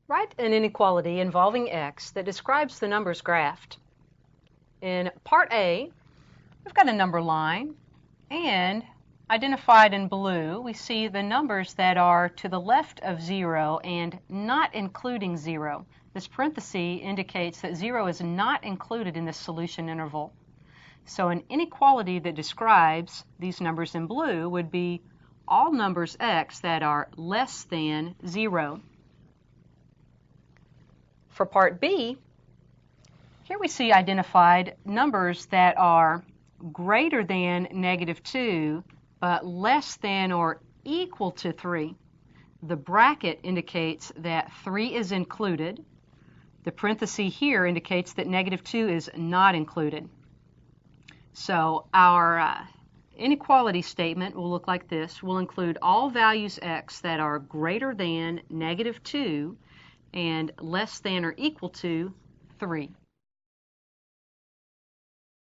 Write an inequality involving x that describes the numbers graphed. In part A, we've got a number line, and identified in blue, we see the numbers that are to the left of 0 and not including 0. This parenthesis indicates that 0 is not included in the solution interval. So an inequality that describes these numbers in blue would be all numbers x that are less than 0. For part B, here we see identified numbers that are greater than -2, but less than or equal to 3. The bracket indicates that 3 is included. The parenthesis here indicates that -2 is not included. So our inequality statement will look like this. We'll include all values x that are greater than -2 and less than or equal to 3.